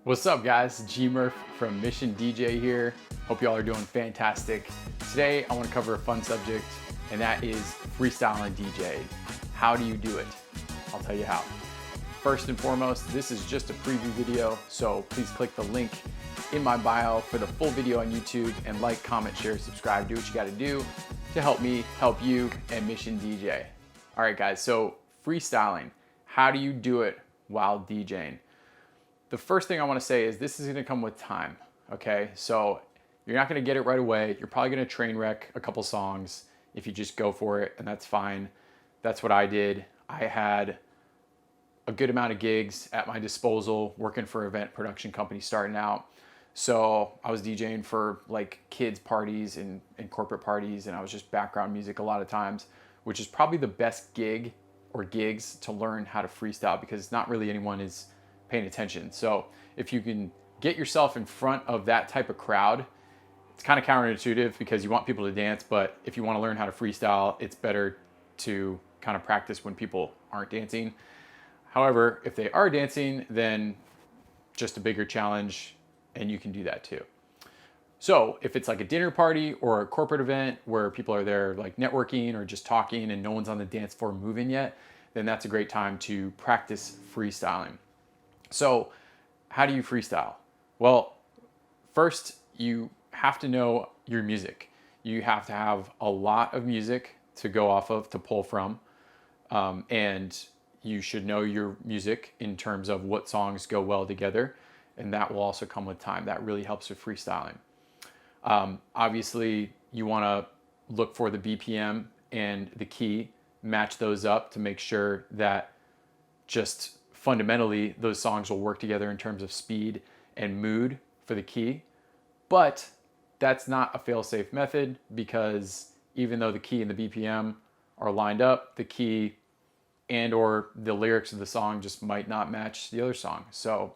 What's up guys, G-Murph from Mission DJ here. Hope y'all are doing fantastic. Today I want to cover a fun subject, and that is freestyling DJ. How do you do it? I'll tell you how. First and foremost, this is just a preview video, so please click the link in my bio for the full video on YouTube, and like, comment, share, subscribe, do what you gotta do to help me, help you, and Mission DJ. All right guys, so freestyling, how do you do it while DJing? The first thing I want to say is this is going to come with time, okay? So you're not going to get it right away. You're probably going to train wreck a couple songs if you just go for it, and that's fine. That's what I did. I had a good amount of gigs at my disposal working for event production companies starting out. So I was DJing for like kids parties and corporate parties, and I was just background music a lot of times, which is probably the best gig or gigs to learn how to freestyle because not really anyone is paying attention. So if you can get yourself in front of that type of crowd, it's kind of counterintuitive because you want people to dance, but if you want to learn how to freestyle, it's better to kind of practice when people aren't dancing. However, if they are dancing, then just a bigger challenge, and you can do that too. So if it's like a dinner party or a corporate event where people are there like networking or just talking and no one's on the dance floor moving yet, then that's a great time to practice freestyling. So how do you freestyle? Well, first you have to know your music. You have to have a lot of music to go off of, to pull from. And you should know your music in terms of what songs go well together. And that will also come with time. That really helps with freestyling. Obviously, you want to look for the BPM and the key, match those up to make sure that just fundamentally those songs will work together in terms of speed and mood for the key. But that's not a fail-safe method because even though the key and the BPM are lined up, the key and or the lyrics of the song just might not match the other song. So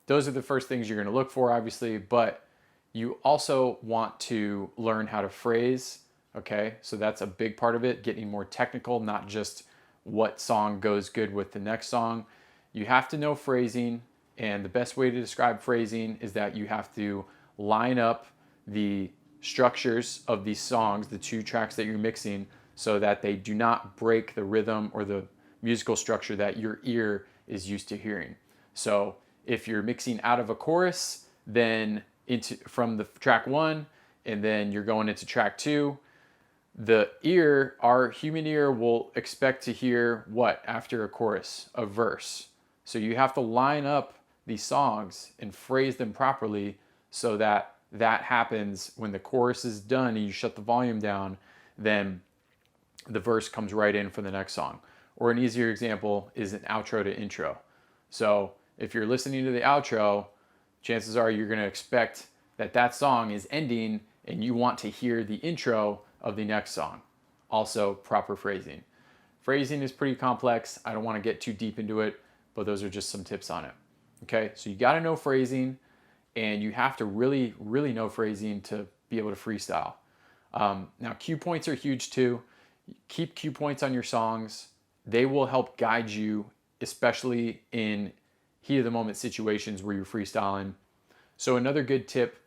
those are the first things you're going to look for, obviously, but you also want to learn how to phrase, okay? So that's a big part of it, getting more technical, not just what song goes good with the next song. You have to know phrasing, and the best way to describe phrasing is that you have to line up the structures of these songs, the two tracks that you're mixing, so that they do not break the rhythm or the musical structure that your ear is used to hearing. So if you're mixing out of a chorus, then from the track one, and then you're going into track two, the ear, our human ear, will expect to hear what after a chorus? A verse. So you have to line up these songs and phrase them properly so that that happens when the chorus is done and you shut the volume down, then the verse comes right in for the next song. Or an easier example is an outro to intro. So if you're listening to the outro, chances are you're going to expect that that song is ending and you want to hear the intro of the next song. Also, proper phrasing. Phrasing is pretty complex. I don't want to get too deep into it, but those are just some tips on it. Okay, so you got to know phrasing, and you have to really, really know phrasing to be able to freestyle. Now, cue points are huge too. Keep cue points on your songs. They will help guide you, especially in heat of the moment situations where you're freestyling. So another good tip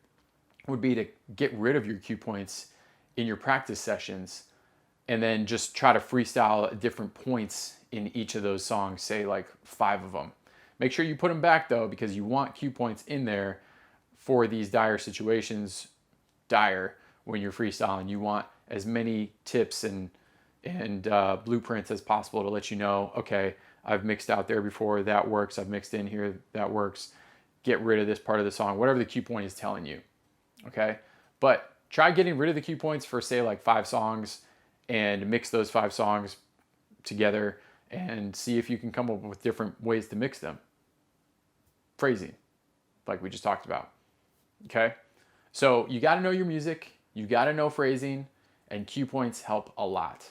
would be to get rid of your cue points in your practice sessions, and then just try to freestyle at different points in each of those songs, say like 5 of them. Make sure you put them back though, because you want cue points in there for these dire situations. When you're freestyling, you want as many tips and blueprints as possible to let you know, okay, I've mixed out there before, that works. I've mixed in here, that works. Get rid of this part of the song, whatever the cue point is telling you, okay? But try getting rid of the cue points for say like 5 songs and mix those 5 songs together and see if you can come up with different ways to mix them. Phrasing, like we just talked about, okay? So you gotta know your music, you gotta know phrasing, and cue points help a lot.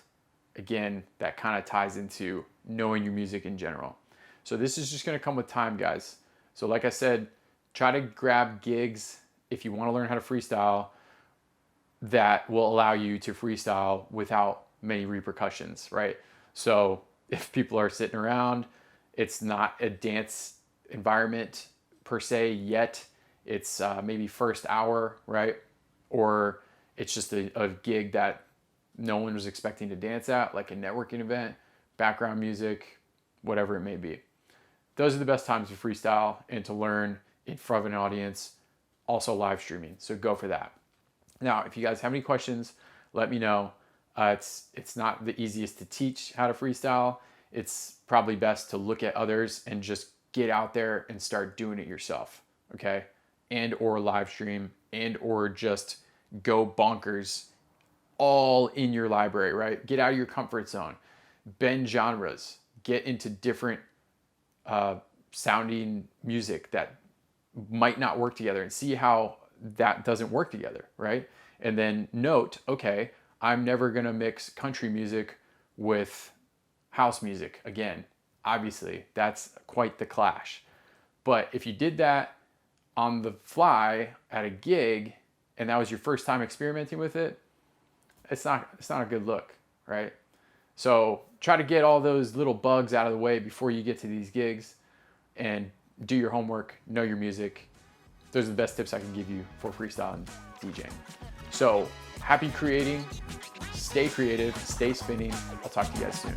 Again, that kind of ties into knowing your music in general. So this is just gonna come with time, guys. So like I said, try to grab gigs if you wanna learn how to freestyle that will allow you to freestyle without many repercussions, right? So if people are sitting around, it's not a dance environment per se yet. It's maybe first hour, right? Or it's just a gig that no one was expecting to dance at, like a networking event, background music, whatever it may be. Those are the best times to freestyle and to learn in front of an audience, also live streaming. So go for that. Now, if you guys have any questions, let me know. It's not the easiest to teach how to freestyle. It's probably best to look at others and just get out there and start doing it yourself, okay? And or live stream, and or just go bonkers all in your library, right? Get out of your comfort zone, bend genres, get into different sounding music that might not work together and see how that doesn't work together, right? And then note, okay, I'm never gonna mix country music with house music again. Obviously, that's quite the clash. But if you did that on the fly at a gig and that was your first time experimenting with it, it's not a good look, right? So try to get all those little bugs out of the way before you get to these gigs and do your homework, know your music. Those are the best tips I can give you for freestyle and DJing. So happy creating, stay creative, stay spinning. I'll talk to you guys soon.